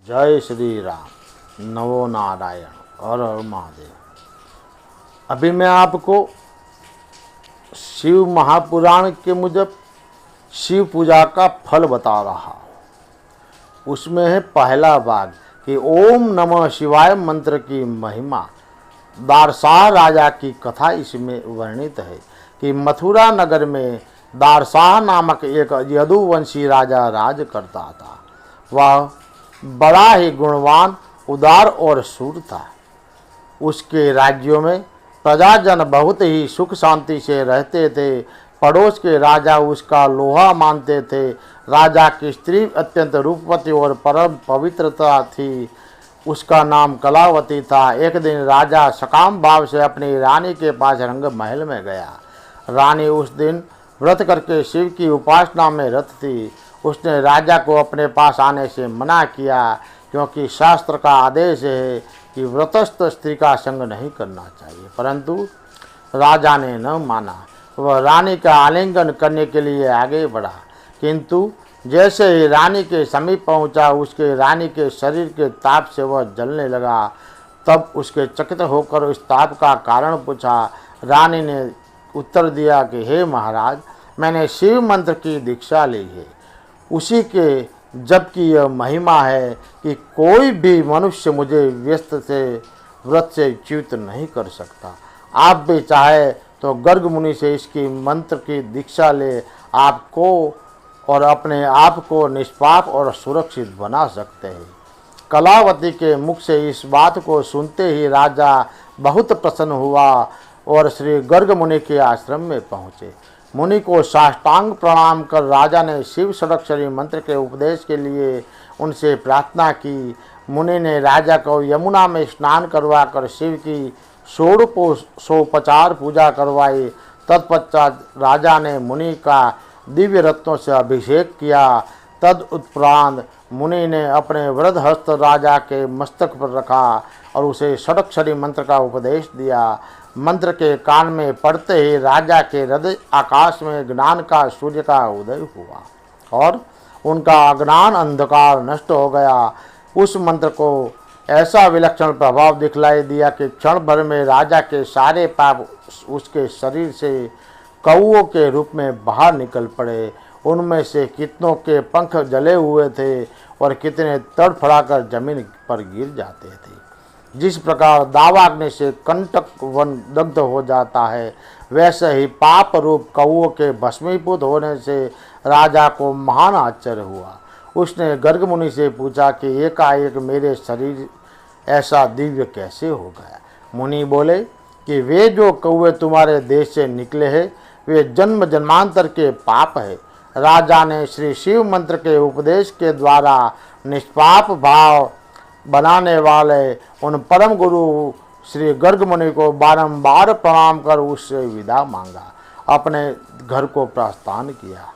जय श्री राम। नमो नारायण। हर हर महादेव। अभी मैं आपको शिव महापुराण के मुजब शिव पूजा का फल बता रहा हूँ। उसमें है पहला भाग कि ओम नमः शिवाय मंत्र की महिमा। दारसाह राजा की कथा इसमें वर्णित है कि मथुरा नगर में दारसाह नामक एक यदुवंशी राजा राज करता था। वह बड़ा ही गुणवान, उदार और शूर था। उसके राज्यों में प्रजाजन बहुत ही सुख शांति से रहते थे। पड़ोस के राजा उसका लोहा मानते थे। राजा की स्त्री अत्यंत रूपवती और परम पवित्रता थी। उसका नाम कलावती था। एक दिन राजा सकाम भाव से अपनी रानी के पास रंग महल में गया। रानी उस दिन व्रत करके शिव की उपासना में रत थी। उसने राजा को अपने पास आने से मना किया, क्योंकि शास्त्र का आदेश है कि व्रतस्थ स्त्री का संग नहीं करना चाहिए। परंतु राजा ने न माना। वह रानी का आलिंगन करने के लिए आगे बढ़ा, किंतु जैसे ही रानी के समीप पहुंचा, उसके रानी के शरीर के ताप से वह जलने लगा। तब उसके चकित होकर इस ताप का कारण पूछा। रानी ने उत्तर दिया कि हे महाराज, मैंने शिव मंत्र की दीक्षा ली है। उसी के जबकि यह महिमा है कि कोई भी मनुष्य मुझे व्यस्त से व्रत से च्युत नहीं कर सकता। आप भी चाहे तो गर्ग मुनि से इसकी मंत्र की दीक्षा ले आपको और अपने आप को निष्पाप और सुरक्षित बना सकते हैं। कलावती के मुख से इस बात को सुनते ही राजा बहुत प्रसन्न हुआ और श्री गर्ग मुनि के आश्रम में पहुँचे। मुनि को साष्टांग प्रणाम कर राजा ने शिव षडक्षरी मंत्र के उपदेश के लिए उनसे प्रार्थना की। मुनि ने राजा को यमुना में स्नान करवाकर शिव की षोडशोपचार पूजा करवाई। तत्पश्चात राजा ने मुनि का दिव्य रत्नों से अभिषेक किया। तदुपरांत मुनि ने अपने वृद्ध हस्त राजा के मस्तक पर रखा और उसे षडक्षरी मंत्र का उपदेश दिया। मंत्र के कान में पड़ते ही राजा के हृदय आकाश में ज्ञान का सूर्य का उदय हुआ और उनका अज्ञान अंधकार नष्ट हो गया। उस मंत्र को ऐसा विलक्षण प्रभाव दिखलाई दिया कि क्षण भर में राजा के सारे पाप उसके शरीर से कौओं के रूप में बाहर निकल पड़े। उनमें से कितनों के पंख जले हुए थे और कितने तड़फड़ाकर जमीन पर गिर जाते थे। जिस प्रकार दावाग्नि से कंटक वन दग्ध हो जाता है, वैसे ही पाप रूप कौओं के भस्मीभूत होने से राजा को महान आश्चर्य हुआ। उसने गर्ग मुनि से पूछा कि एकाएक मेरे शरीर ऐसा दिव्य कैसे हो गया। मुनि बोले कि वे जो कौए तुम्हारे देश से निकले हैं, वे जन्म जन्मांतर के पाप है। राजा ने श्री शिव मंत्र के उपदेश के द्वारा निष्पाप भाव बनाने वाले उन परम गुरु श्री गर्ग मुनि को बारंबार प्रणाम कर उससे विदा मांगा, अपने घर को प्रस्थान किया।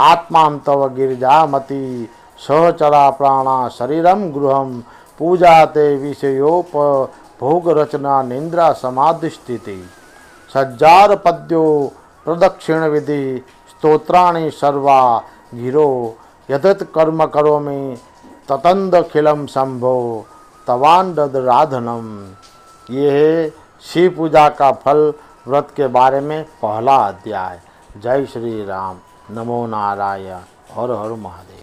आत्मा तव गिरिजामति सहचरा प्राणा शरीरम गृहम पूजाते विषयोप भोग रचना निंद्रा समाधि स्थिति सज्जार पद्यो प्रदक्षिण विधि स्तोत्राणि सर्वा गिरो यथत कर्म करोमि ततंदखिलम शंभो तवांडद राधनम। ये है शिव पूजा का फल व्रत के बारे में पहला अध्याय। जय श्री राम। नमो नारायण। हर हर महादेव।